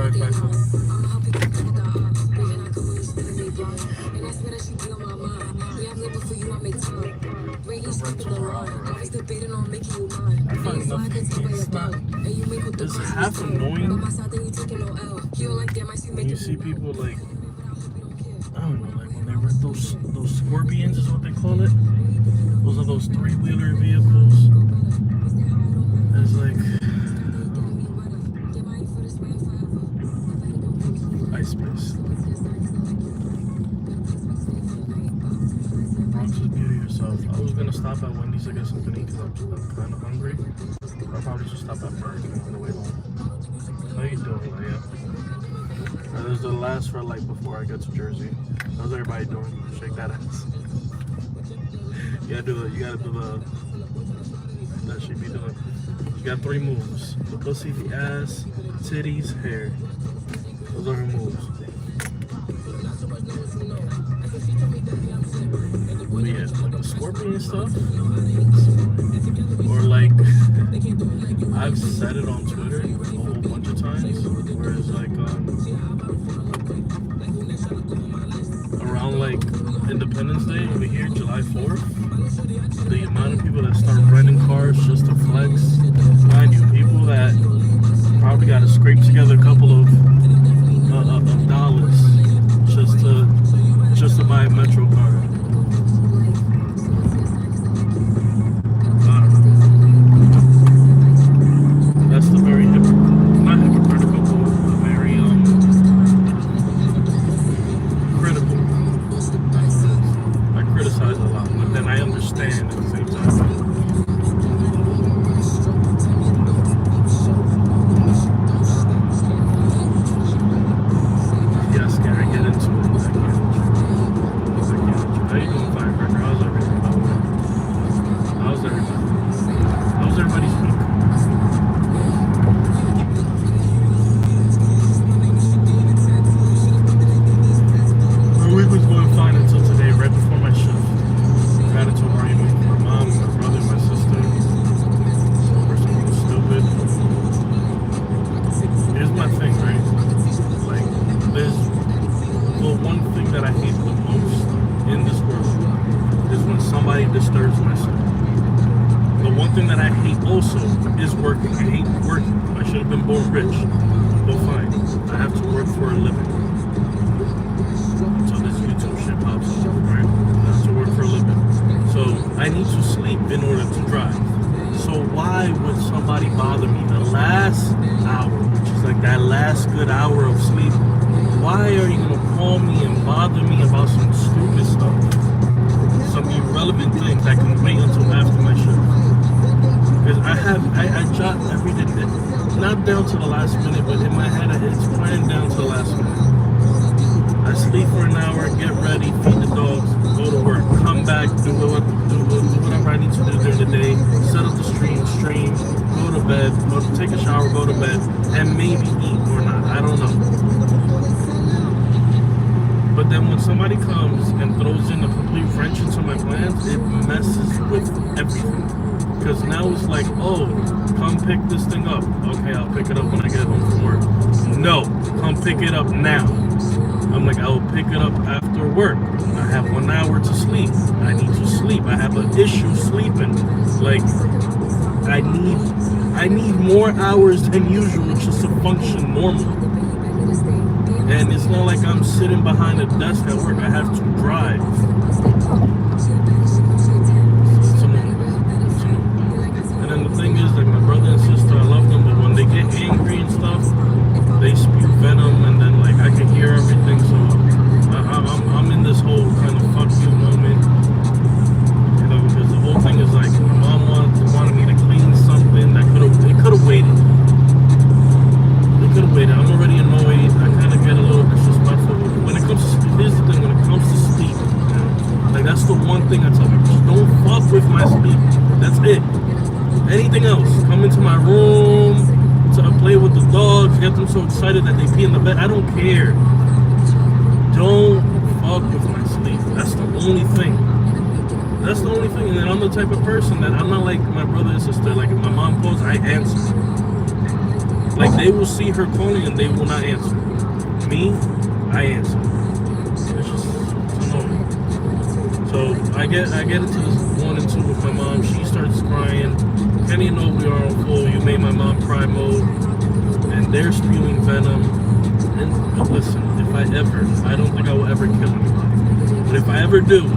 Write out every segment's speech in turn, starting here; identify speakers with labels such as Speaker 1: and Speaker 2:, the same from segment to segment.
Speaker 1: right back home. I find nothing. It's half annoying when you see people like, I don't know, like when they rent those Scorpions is what they call it. Those are those 3-wheeler vehicles. It's like ice space. Bronx is beauty yourself. I was gonna stop at Wendy's to get something to eat because I'm kind of hungry. I'll probably just stop at Burger King on the way home. How you doing, Leia? This is the last red light before I get to Jersey. How's everybody doing? Shake that ass. You gotta do the, that should be doing. You got 3 moves. The pussy, the ass, titties, hair. Those are her moves. But yeah, like the Scorpion stuff. Or like, I've said it on Twitter a whole bunch of times, where it's like, around like Independence Day over here, July 4th, the amount of people that start renting cars just to flex, mind you, people that probably got to scrape together a couple of dollars just to buy a Metro car. That's the very not hypocritical, but very critical. I criticize a lot, but then I understand at the same time. Yes, can I get into it? How you doing, Firecracker? How's everything? How's everybody? How's everybody's week? My week was going fine until today, right before my shift. Got into an argument with my mom, my brother, my sister. Over something stupid. Here's my thing, right? Like, there's the one thing that I hate the most in this world is when somebody disturbs my sleep. The one thing that I hate also is working. I hate working. I should have been born rich. But fine. I have to work for a living. So this YouTube shit pops up, right? I have to work for a living. So I need to sleep in order to drive. So why would somebody bother me the last hour, which is like that last good hour of sleep? Why are you gonna call me and bother me about some stupid stuff? Some irrelevant things that can wait until after my shift. Because I jot everything, not down to the last minute, but in my head it's planned down to the last minute. I sleep for an hour, get ready, feed the dogs, go to work, come back, do whatever I need to do during the day, set up the stream, go to bed, take a shower, go to bed, and maybe eat or not. I don't know. But then when somebody comes and throws in a complete wrench into my plans, it messes with everything. Because now it's like, oh, come pick this thing up. Okay, I'll pick it up when I get home from work. No, come pick it up now. I'm like, I will pick it up after work. I have 1 hour to sleep. I need to sleep. I have an issue sleeping. Like, I need more hours than usual just to function normal. And it's not like I'm sitting behind a desk at work. I have to drive. And then the thing is, like, my brother and sister, I love them, but when they get angry and stuff, they spew venom, and then, like, I can hear everything. So I'm in this whole kind of fuck you moment, you know, because the whole thing is like, my mom wanted me to clean something that could have waited. Could have waited. I'm already annoyed. I kind of get a little disrespectful. When it comes to sleep, here's the thing. When it comes to sleep, like, that's the one thing I tell people. Just don't fuck with my sleep. That's it. Anything else, come into my room, to play with the dogs, get them so excited that they pee in the bed. I don't care. Don't fuck with my sleep. That's the only thing. That's the only thing. And then I'm the type of person that I'm not like my brother and sister. Like, if my mom calls, I answer. Like, they will see her calling and they will not answer. Me, I answer. It's just annoying. So I get into this 1 and 2 with my mom. She starts crying. Kenny and Obi are on full "you made my mom cry" mode, and they're spewing venom. And listen, I don't think I will ever kill anybody. But if I ever do,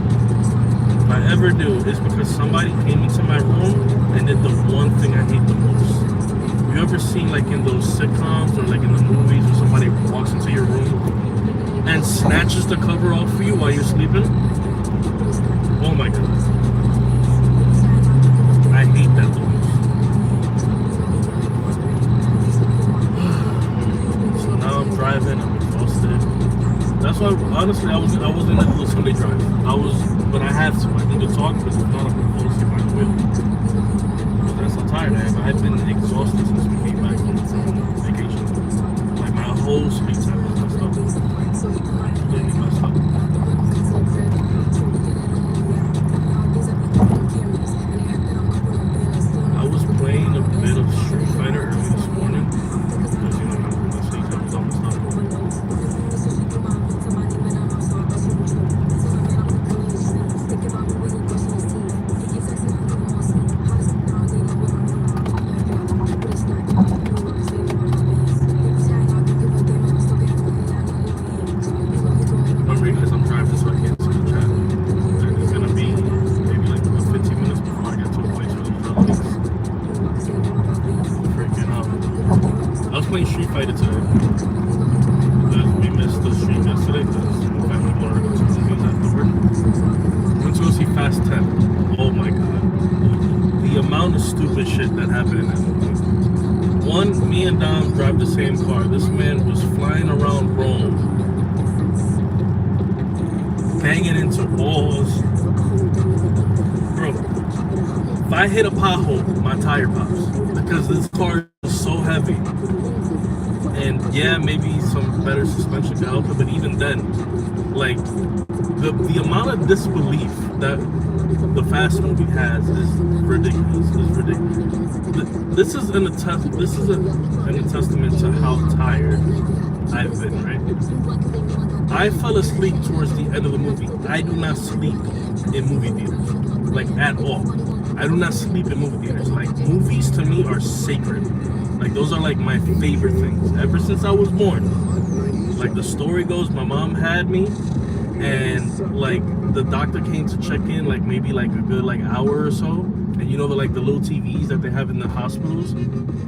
Speaker 1: it's because somebody came into my room and did the one thing I hate the most. You ever seen, like, in those sitcoms or like in the movies where somebody walks into your room and snatches the cover off for you while you're sleeping? Oh my god. I hate that the most. So now I'm driving, I'm exhausted. That's why, honestly, I wasn't into the Sunday drive. But I had to. I need to talk because if not, I'm going to fall asleep behind the wheel. That's how tired I am. I've been exhausted since we came back from vacation. Like, my whole sleep time was messed up. Completely messed up. I was playing a bit of Street Fighter early this morning because, you know, my sleep time was almost done. Street Fighter today. We missed the stream yesterday because my family wanted to go to the movies afterward. Went to go see Fast 10. Oh my god. The amount of stupid shit that happened in that movie. One, me and Dom drive the same car. This man was flying around Rome, banging into walls. Bro, if I hit a pothole, my tire pops because this car is so heavy. And yeah, maybe some better suspension can help it, but even then, like, the amount of disbelief that the Fast movie has is ridiculous. This is an testament to how tired I've been, right? I fell asleep towards the end of the movie. I do not sleep in movie theaters, like, at all. I do not sleep in movie theaters. Like, movies to me are sacred. Like, those are like my favorite things ever since I was born. Like, the story goes, my mom had me, and like the doctor came to check in, like maybe like a good like hour or so. And you know the little TVs that they have in the hospitals.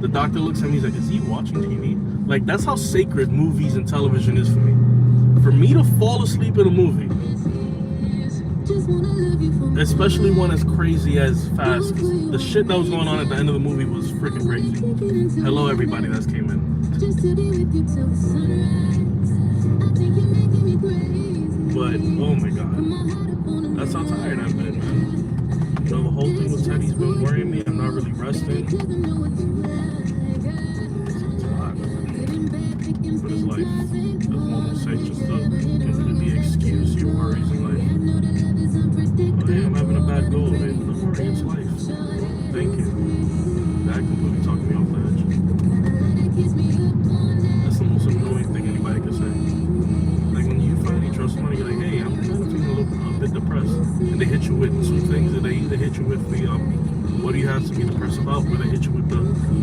Speaker 1: The doctor looks at me, he's like, "Is he watching TV?" Like, that's how sacred movies and television is for me. For me to fall asleep in a movie, especially one as crazy as Fast, the shit that was going on at the end of the movie was freaking crazy. Hello everybody that came in. But oh my god, that's how tired I've been, man. You know, the whole thing with Teddy's been worrying me. I'm not really resting. It's a lot. But it's life. As Momo say, just the excuse your worries in life. Oh yeah, I'm having a bad goal, man. Don't worry, it's life. Thank you. That completely talked me off the edge. That's the most annoying thing anybody could say. Like, when you finally trust somebody, you're like, "Hey, I'm kind of feeling a bit depressed," and they hit you with two things. And they either hit you with the "what do you have to be depressed about?" or they hit you with the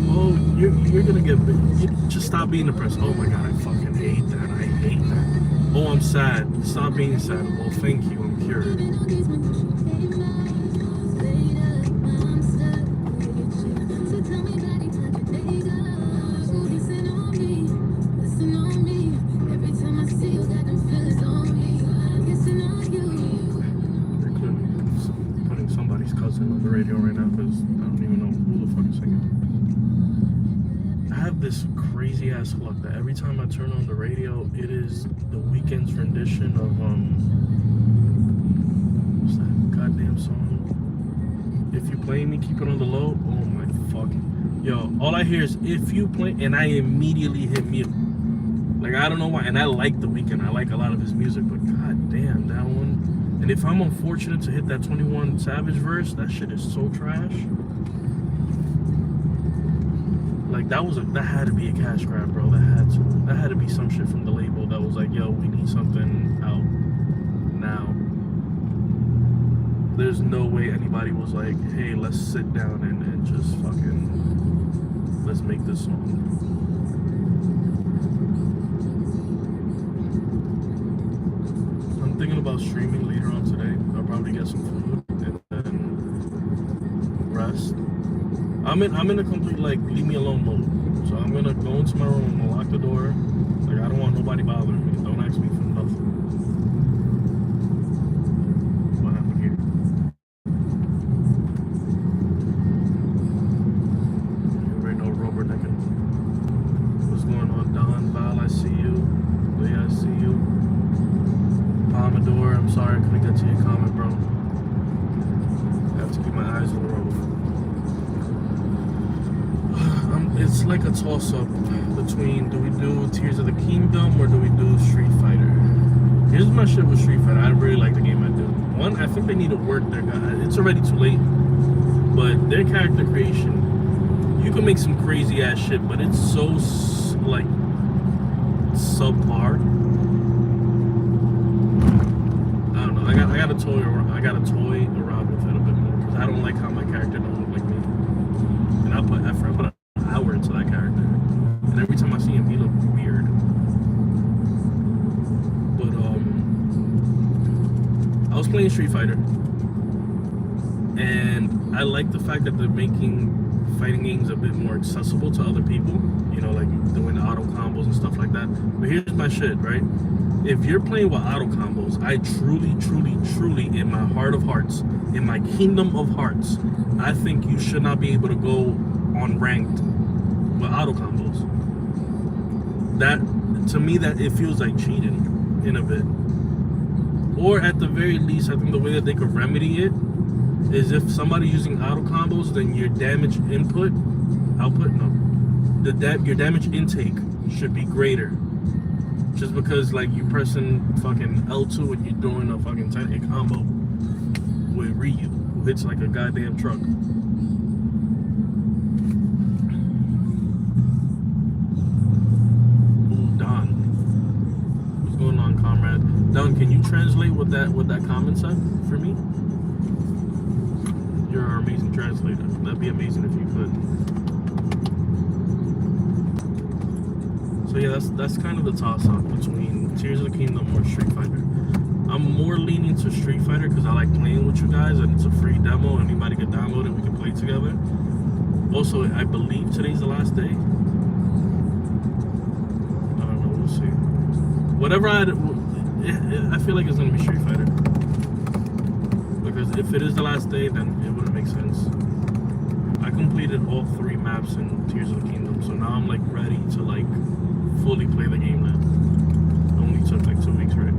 Speaker 1: "oh, you're gonna get just stop being depressed." Oh my god, I fucking hate that. I hate that. "Oh, I'm sad. Stop being sad." Well, thank you. I'm cured. On the radio right now because I don't even know who the fuck is singing. I have this crazy ass luck that every time I turn on the radio, it is the Weeknd's rendition of what's that goddamn song? "If You Play Me, Keep It on the Low." Oh my fucking yo! All I hear is "If You Play," and I immediately hit mute. Like, I don't know why. And I like the Weeknd. I like a lot of his music, but god damn, that one. And if I'm unfortunate to hit that 21 Savage verse, that shit is so trash. Like that had to be a cash grab, bro. That had to be some shit from the label that was like, yo, we need something out now. There's no way anybody was like, hey, let's sit down and just fucking, let's make this song. I'm thinking about streaming later on today. I'll probably get some food and then rest. I'm in a complete, like, leave me alone mode. So I'm gonna go into my room and lock the door. Like, I don't want nobody bothering me. Don't ask me for nothing. What happened here? You already know Robert Decken. What's going on, Don? Val, I see you. Leah, I see you. Pomodoro, I'm sorry I couldn't get to your comment, bro. I have to keep my eyes on the road. It's like a toss-up between, do we do Tears of the Kingdom or do we do Street Fighter? Here's my shit with Street Fighter. I really like the game I do. One, I think they need to work their guy. It's already too late, but their character creation, you can make some crazy ass shit, but it's so like subpar. I don't know. I got to toy around with it a bit more because I don't like how my character don't look like me. And I put effort. I put an hour into that character, and every time I see him, he look weird. But I was playing Street Fighter, and I like the fact that they're making fighting games a bit more accessible to other people. You know, like doing auto combos and stuff like that. But here's my shit, right? If you're playing with auto combos, I truly, truly, truly, in my heart of hearts, in my kingdom of hearts, I think you should not be able to go on ranked with auto combos. That, to me, that it feels like cheating in a bit. Or at the very least, I think the way that they could remedy it is if somebody using auto combos, then your damage output, your damage intake should be greater. Just because, like, you pressing fucking L2 and you're doing a fucking 10-hit combo with Ryu, who hits like a goddamn truck. Ooh, Don. What's going on, comrade? Don, can you translate what that comment said for me? You're an amazing translator. That'd be amazing if you could. So yeah, that's kind of the toss-up between Tears of the Kingdom or Street Fighter. I'm more leaning to Street Fighter because I like playing with you guys, and it's a free demo. Anybody can download it. We can play together. Also, I believe today's the last day. I don't know. We'll see. Whatever I feel like it's gonna be Street Fighter, because if it is the last day, then it wouldn't make sense. I completed all 3 maps in Tears of the Kingdom, so now I'm like ready to like fully play the game now. It only took like 2 weeks, right?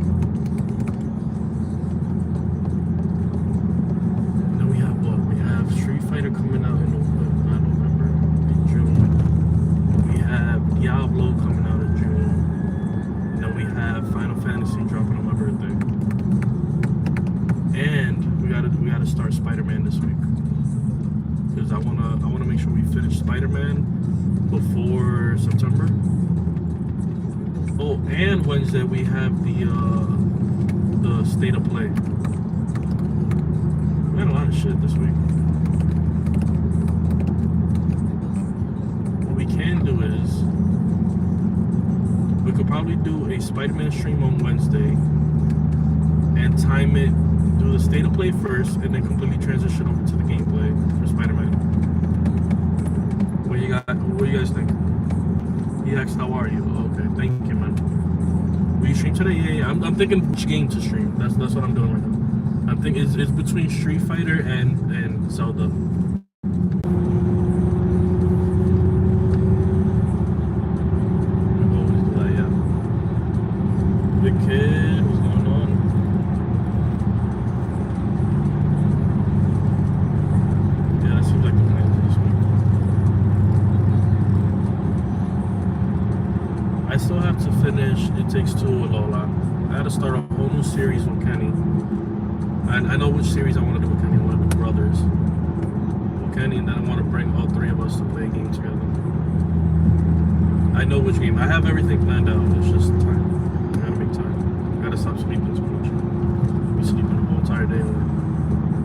Speaker 1: And then we have what? We have Street Fighter coming out in November, in June. We have Diablo coming out in June. And then we have Final Fantasy dropping on my birthday. And we gotta start Spider-Man this week. Because I wanna make sure we finish Spider-Man before September. Oh, and Wednesday we have the State of Play. We had a lot of shit this week. What we can do is we could probably do a Spider-Man stream on Wednesday and time it, do the State of Play first, and then completely transition over to the gameplay for Spider-Man. What do you guys think? He asked, how are you? Oh, okay, thank you, man. Will you stream today? Yeah. I'm thinking which game to stream. That's what I'm doing right now. I'm thinking it's between Street Fighter and Zelda. We always do that, yeah. Big kid, what's going on? Yeah, that seems like the plan for this week. I still have to finish It Takes Two with Lola. I had to start a whole new series with Kenny. I know which series I want to do with Kenny. I want to do Brothers with Kenny, and then I want to bring all 3 of us to play a game together. I know which game. I have everything planned out. It's just time. I gotta make time. I gotta stop sleeping too much. Be sleeping the whole entire day.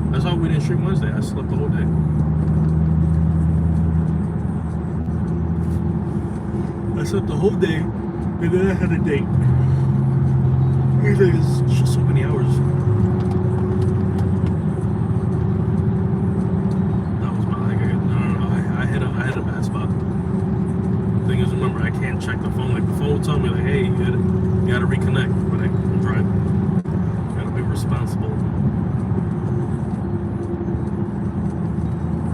Speaker 1: That's why we didn't stream Wednesday. I slept the whole day. I slept the whole day, and then I had a date. It's just so many hours. That was my I hit a bad spot. Thing is, remember, I can't check the phone. Like the phone will tell me, like, hey, you gotta reconnect. But I'm driving. Gotta be responsible.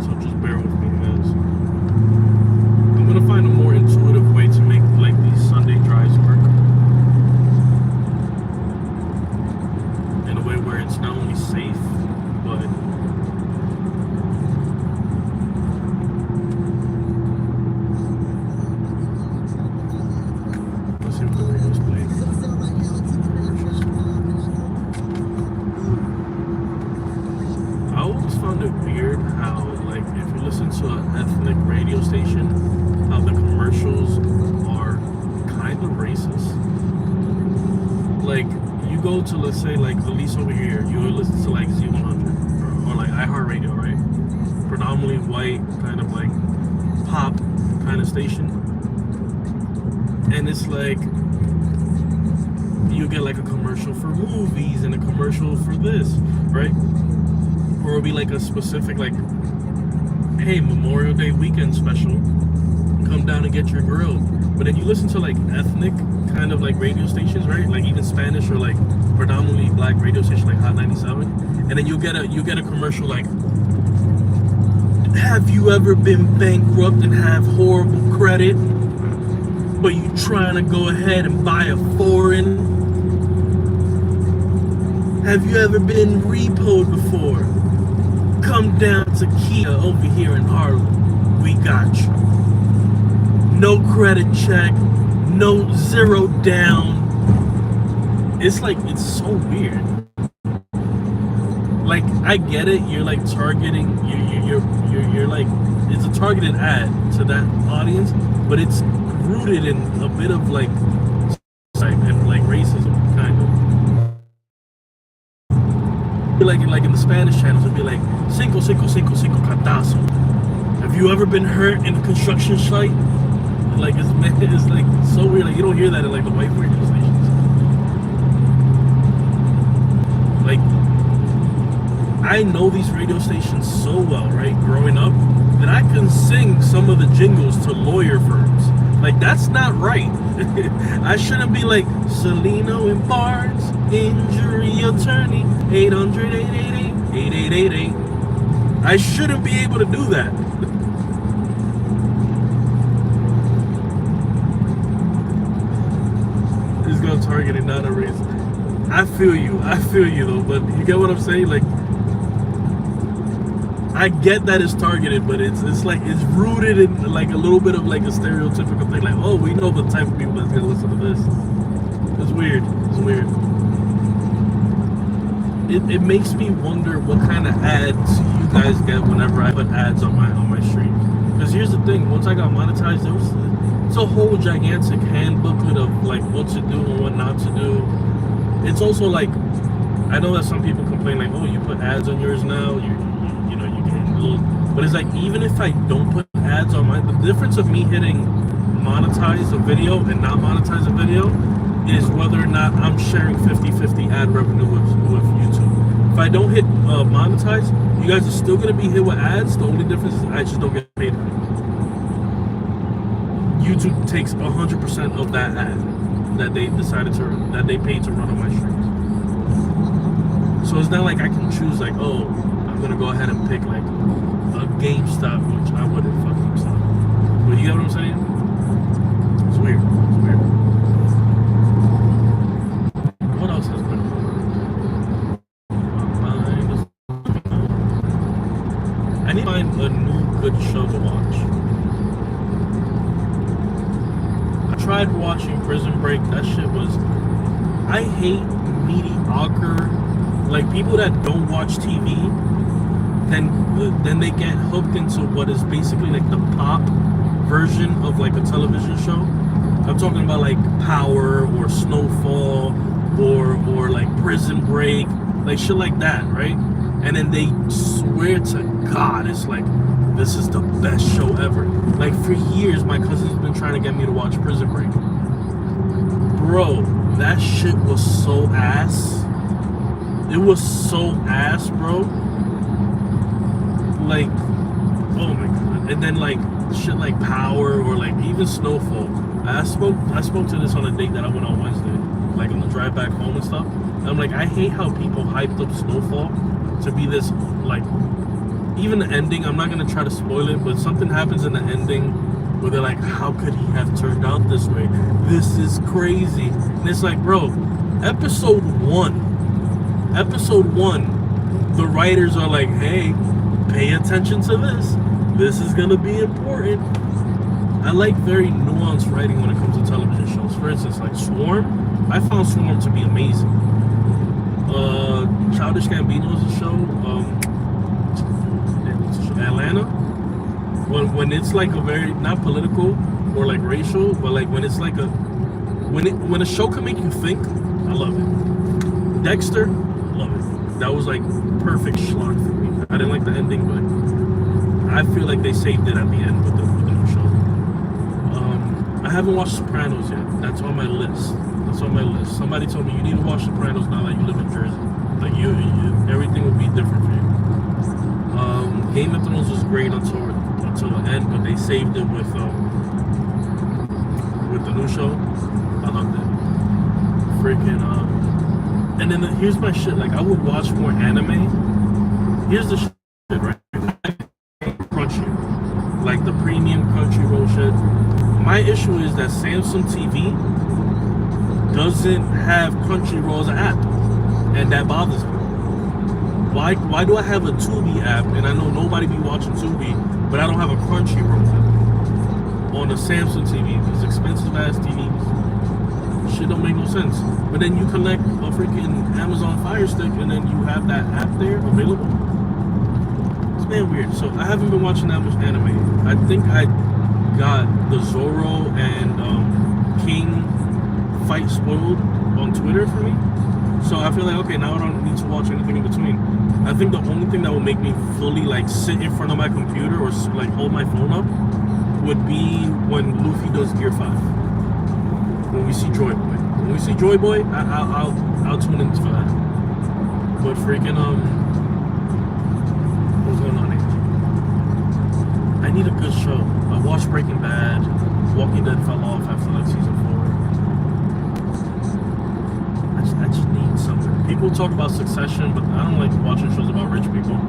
Speaker 1: So just bear with me, guys. I'm gonna find a more intuitive way to make like these Sunday drives work. In a way where it's not only safe, but let's see what the radio's playing. I always found it weird how, like, if you listen to an ethnic radio station, how the commercials are kind of racist. Like, you go to, let's say, like, at least over here, you listen to, like, Z100 or like, iHeartRadio, right? Predominantly white, kind of, like, pop kind of station. And it's like, you get, like, a commercial for movies and a commercial for this, right? Or it'll be, like, a specific, like, hey, Memorial Day weekend special, come down and get your grill. But then you listen to like ethnic kind of like radio stations, right? Like even Spanish or like predominantly black radio stations like Hot 97, and then you get a commercial like, have you ever been bankrupt and have horrible credit, but you trying to go ahead and buy a foreign? Have you ever been repoed before? Come down to Kia over here in Harlem. We got you. No credit check, no zero down. It's like, it's so weird. Like, I get it. You're like targeting. You're like, it's a targeted ad to that audience, but it's rooted in a bit of like racism, kind of. Like in the Spanish channels, it'd be like cinco cartazo. Have you ever been hurt in a construction site? Like it's like so weird. Like you don't hear that in like the white radio stations. Like I know these radio stations so well, right? Growing up, that I can sing some of the jingles to lawyer firms. Like that's not right. I shouldn't be like Celino and Barnes, injury attorney, 800-888-8888. I shouldn't be able to do that. It's gonna target it, not a race. I feel you though, but you get what I'm saying? Like I get that it's targeted, but it's like it's rooted in like a little bit of like a stereotypical thing. Like, oh, we know the type of people that's gonna listen to this. It's weird. It's weird. It makes me wonder what kind of ads you guys get whenever I put ads on my stream. Because here's the thing: once I got monetized, it's a whole gigantic handbooklet of like what to do and what not to do. It's also like, I know that some people complain like, oh, you put ads on yours now, you know, you get a little, but it's like, even if I don't put ads on mine, the difference of me hitting monetize a video and not monetize a video is whether or not I'm sharing 50-50 ad revenue with YouTube. If I don't hit monetize, you guys are still gonna be hit with ads. The only difference is I just don't get paid. YouTube takes 100% of that ad that they paid to run on my streams. So it's not like I can choose like, oh, I'm gonna go ahead and pick like a GameStop, which I wouldn't fuck GameStop. But you get what I'm saying? It's weird. It's weird. What else has been? I need to find a new good show to watch. I tried watching Prison Break. That shit was. I hate mediocre. Like people that don't watch TV, then they get hooked into what is basically like the pop version of like a television show. I'm talking about like Power or Snowfall or like Prison Break, like shit like that, right? And then they swear to God, it's like, this is the best show ever. Like for years, my cousin's been trying to get me to watch Prison Break. Bro, that shit was so ass. It was so ass, bro. Like, oh my God. And then like shit like Power or like even Snowfall. I spoke to this on a date that I went on Wednesday, like on the drive back home and stuff. And I'm like, I hate how people hyped up Snowfall to be this, like, even the ending, I'm not gonna try to spoil it, but something happens in the ending where they're like, how could he have turned out this way? This is crazy. And it's like, bro, episode one, the writers are like, hey, pay attention to this. This is gonna be important. I like very nuanced writing when it comes to television shows. For instance, like Swarm, I found Swarm to be amazing. Childish Gambino's a show, Atlanta. When it's like a very, not political or like racial, but like when it's like when a show can make you think, I love it. Dexter, love it. That was like perfect schlock for me. I didn't like the ending, but I feel like they saved it at the end with the new show. I haven't watched Sopranos yet. That's on my list. Somebody told me you need to watch Sopranos now that you live in Jersey. Like you everything will be different for you. Game of Thrones was great until the end, but they saved it with the new show. I loved it. Freaking and then here's my shit. Like I would watch more anime. Here's the shit, right? Crunchy, like the premium Crunchyroll shit. My issue is that Samsung TV doesn't have Crunchyroll as an app, and that bothers me. Why do I have a Tubi app, and I know nobody be watching Tubi, but I don't have a Crunchyroll app on a Samsung TV? These expensive ass TVs. Shit don't make no sense. But then you connect a freaking Amazon Fire Stick, and then you have that app there available. It's man weird. So I haven't been watching that much anime. I think I got the Zoro and King fight spoiled on Twitter for me. So I feel like, okay, now I don't need to watch anything in between. I think the only thing that will make me fully like sit in front of my computer or like hold my phone up would be when Luffy does Gear 5. When we see Joy Boy. When we see Joy Boy, I'll tune into that. But freaking what's going on here? I need a good show. I watched Breaking Bad. Walking Dead fell off after like season 4. I just need something. People talk about Succession, but I don't like watching shows about rich people.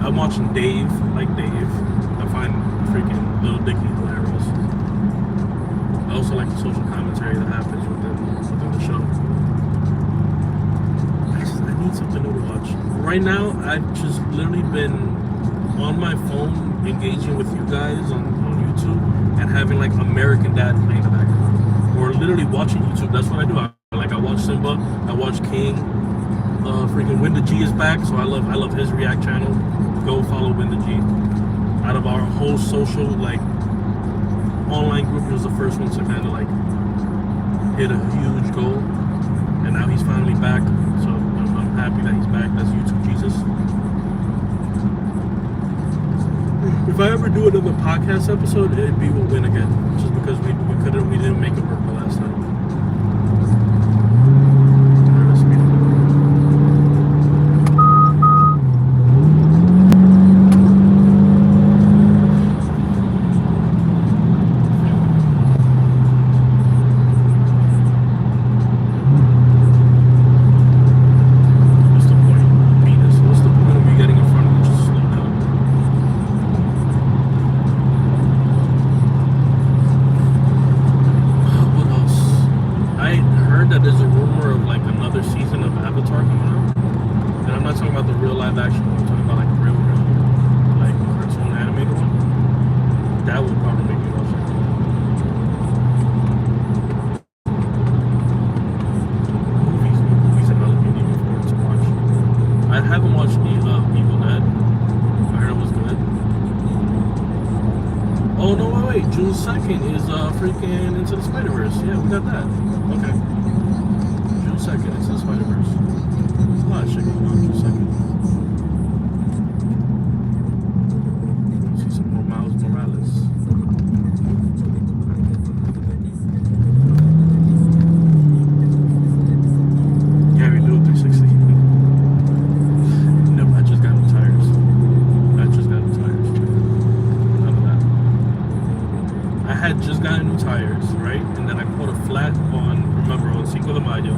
Speaker 1: I'm watching Dave, like Dave. I find freaking Little Dicky hilarious. I also like the social commentary that happens within the show. I need something new to watch. Right now, I've just literally been on my phone engaging with you guys on YouTube and having like American Dad playing in the background. Or literally watching YouTube. That's what I do. I watch Simba. I watch King. Freaking Winda G is back, so I love his React channel. Go follow Winda G. Out of our whole social like online group, he was the first one to kind of like hit a huge goal, and now he's finally back. So I'm happy that he's back. That's YouTube Jesus. If I ever do another podcast episode, it'd be with Win again, just because we didn't make it work the last time. wait, June 2nd is freaking Into the Spider-Verse. Yeah, we got that. Okay. June 2nd, Into the Spider-Verse. There's a lot of shit going on June 2nd. See some more Miles Morales. Yeah, we do a 360. No, I just got new tires. I had just gotten new tires, right? And then I caught a flat on Cinco de Mayo.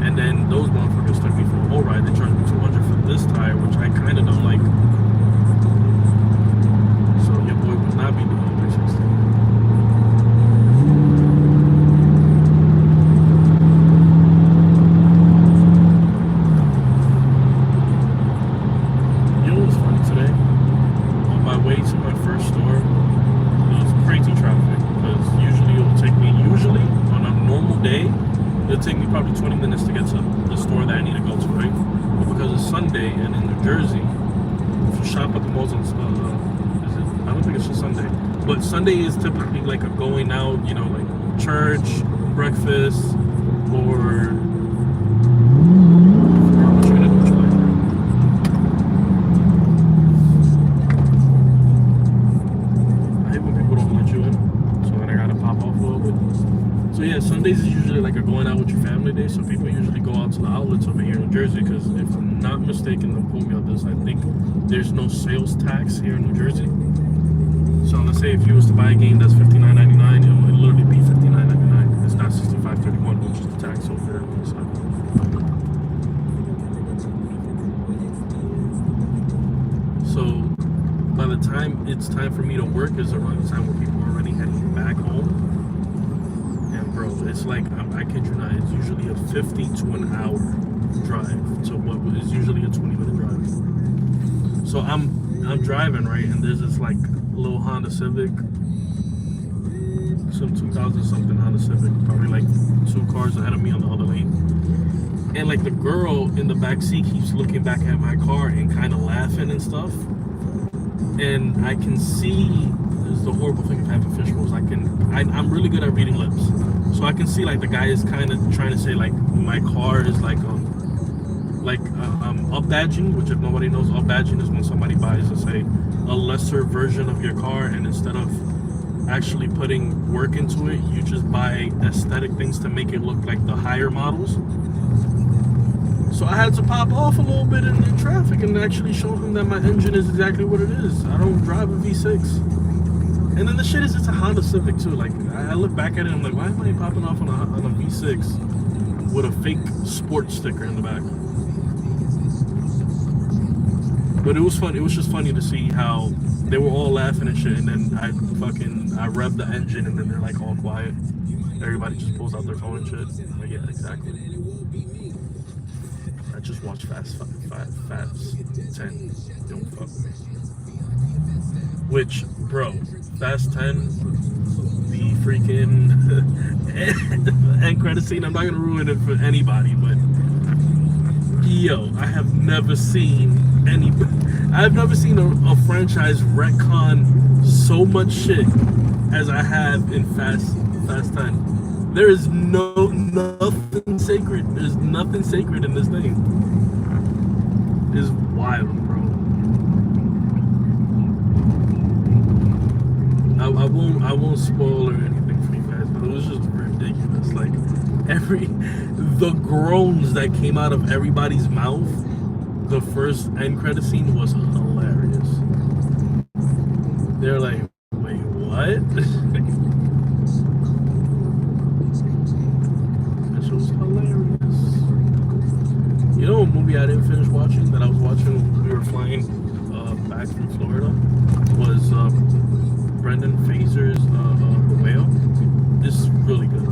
Speaker 1: And then those motherfuckers took me for a whole ride. They charged me $200 for this tire, which I kind of don't like. So your boy will not be doing 360. You know what's funny today? On my way to my first store, crazy traffic, because usually it will take me, on a normal day, it'll take me probably 20 minutes to get to the store that I need to go to, right? But because it's Sunday and in New Jersey, if you shop at the malls on, I don't think it's just Sunday, but Sunday is typically like a going out, you know, like church, breakfast, or what you gonna do with your life, bro? So yeah, Sundays is usually like a going out with your family day. So people usually go out to the outlets over here in New Jersey because if I'm not mistaken, don't quote me on this, I think there's no sales tax here in New Jersey. So let's say if you was to buy a game that's $59.99, it would literally be $59.99. It's not $65.31, which is the tax over there. So by the time it's time for me to work is around the time where people are already heading back home. Bro, it's like, I kid you not, it's usually a 50 to an hour drive to what is usually a 20-minute drive. So I'm driving, right, and there's this like little Honda Civic, some 2000 something Honda Civic, probably like 2 cars ahead of me on the other lane. And like the girl in the back seat keeps looking back at my car and kind of laughing and stuff. And I can see, this is the horrible thing of having fishbowls, I'm really good at reading lips. So I can see like the guy is kind of trying to say like my car is like up badging, which if nobody knows, up badging is when somebody buys, let's say, a lesser version of your car, and instead of actually putting work into it, you just buy aesthetic things to make it look like the higher models. So I had to pop off a little bit in the traffic and actually show him that my engine is exactly what it is. I don't drive a V6. And then the shit is, it's a Honda Civic too. Like, I look back at it and I'm like, why am I popping off on a V6 with a fake sports sticker in the back? But it was fun. It was just funny to see how they were all laughing and shit. And then I revved the engine and then they're like all quiet. Everybody just pulls out their phone and shit. I'm like, yeah, exactly. I just watched Fast 10. Don't fuck with me. Which, bro, Fast 10, the freaking end credit scene, I'm not gonna ruin it for anybody, but yo, I have never seen a franchise retcon so much shit as I have in Fast 10. There is nothing sacred. There's nothing sacred in this thing. It's wild, bro. I won't spoil or anything for you guys, but it was just ridiculous. Like the groans that came out of everybody's mouth, the first end credit scene was hilarious. They're like, wait, what? That shit was hilarious. You know what movie I didn't finish watching that I was watching when we were flying back from Florida was Brendan Fraser's The Whale. This is really good,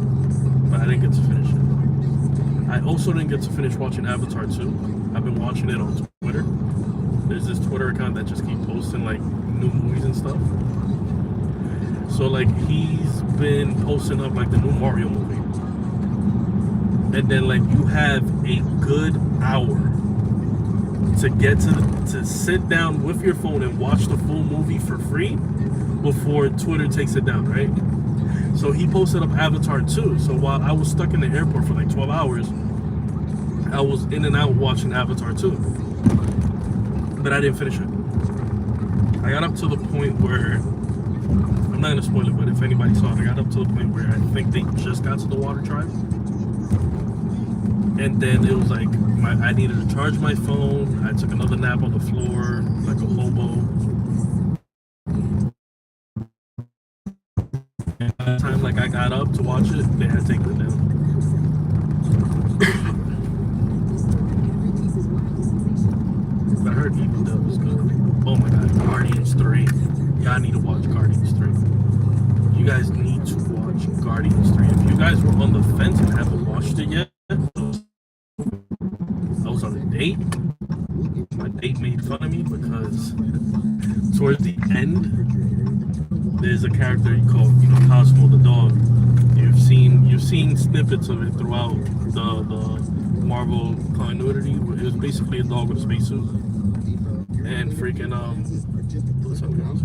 Speaker 1: but I didn't get to finish it. I also didn't get to finish watching Avatar 2. I've been watching it on Twitter. There's this Twitter account that just keeps posting like new movies and stuff. So like he's been posting up like the new Mario movie. And then like you have a good hour to get to sit down with your phone and watch the full movie for free. before Twitter takes it down, right? So he posted up Avatar 2. So while I was stuck in the airport for like 12 hours, I was in and out watching Avatar 2. But I didn't finish it. I got up to the point where, I'm not gonna spoil it, but if anybody saw it, I got up to the point where I think they just got to the water tribe. And then it was like, I needed to charge my phone. I took another nap on the floor, like a hobo. And by the time like I got up to watch it, they had taken it down. I heard Evil Dead was good. Oh my god, Guardians 3. Y'all need to watch Guardians 3. You guys need to watch Guardians 3. If you guys were on the fence and haven't watched it yet, I was on a date. My date made fun of me because towards the end, there's a character called, Cosmo the dog. You've seen snippets of it throughout the Marvel continuity. It was basically a dog with a spacesuit. And freaking what's up guys?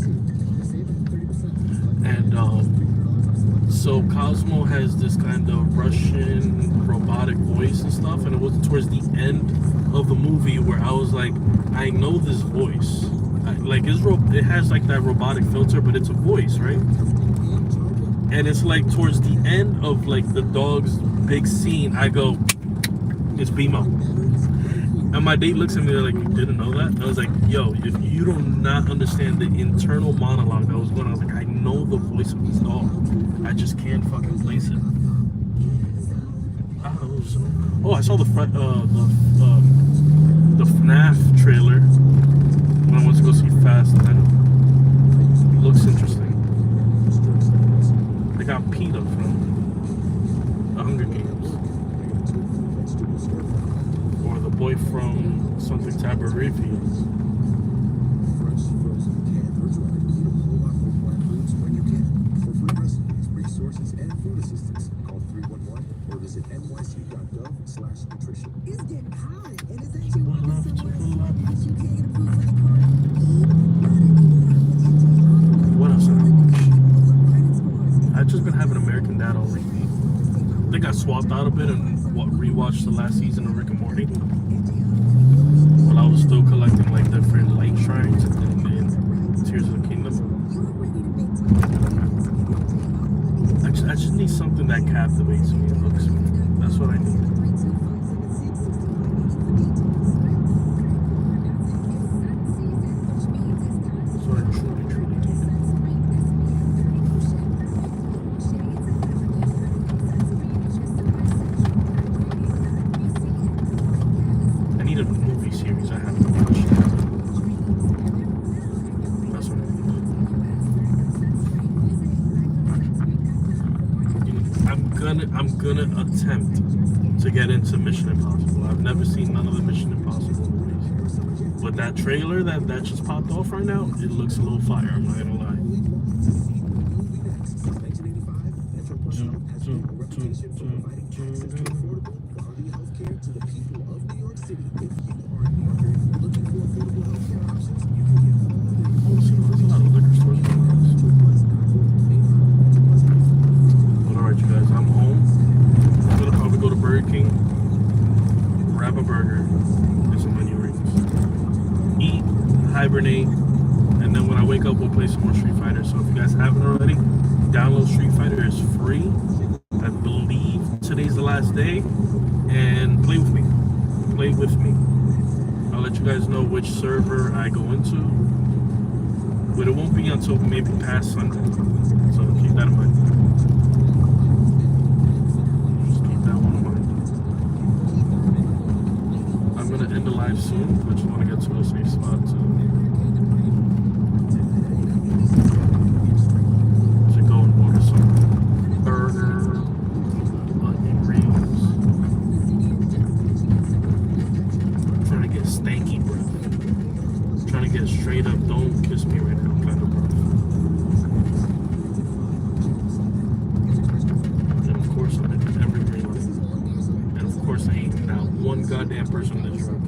Speaker 1: And so Cosmo has this kind of Russian robotic voice and stuff, and it was towards the end of the movie where I was like, I know this voice. It has like that robotic filter, but it's a voice, right? And it's like towards the end of like the dog's big scene, I go, it's BMO. And my date looks at me, they're like, you didn't know that? And I was like, yo, if you do not understand the internal monologue that was going on, I was like, I know the voice of this dog. I just can't fucking place it. Oh, I saw the FNAF trailer when I went to go see Fast 10. It looks interesting. They got Peter from The Hunger Games. Or the boy from something Tabarifi. Resources and food assistance. Call 311 or visit nyc.gov/nutrition. It's getting hot, and it's actually working somewhere so that you can't get approved for the card. What else have I watched? I've just been having American Dad all week. I think I swapped out a bit and rewatched the last season of Rick and Morty. While I was still collecting like different light shrines and Tears of the Kingdom. I just need something that captivates me and hooks me. That's what I need. That's what I truly need. I need a movie series I haven't watched. That's what I need. I'm gonna attempt to get into Mission Impossible. I've never seen none of the Mission Impossible movies. But that trailer that just popped off right now, it looks a little fire, I'm not gonna lie. Hibernate, and then when I wake up we'll play some more Street Fighter. So if you guys haven't already, download Street Fighter. It's free. I believe today's the last day, and play with me. I'll let you guys know which server I go into, but it won't be until maybe past Sunday, so keep that in mind. Just keep that one in mind. I'm gonna end the live soon. I just want to get to a safe spot to go and order some burger, onion rings. I'm trying to get stanky breath. I'm trying to get straight up, don't kiss me right now kind of breath. And of course I'm in every green light. And of course I ain't not one goddamn person that's drunk.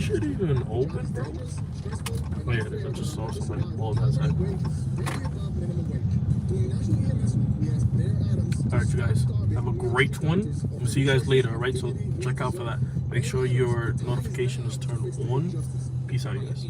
Speaker 1: shit even open, bro? Oh yeah, I just saw somebody balls outside. Alright, you guys, have a great one. We'll see you guys later, alright? So check out for that. Make sure your notification is turned on. Peace out, you guys.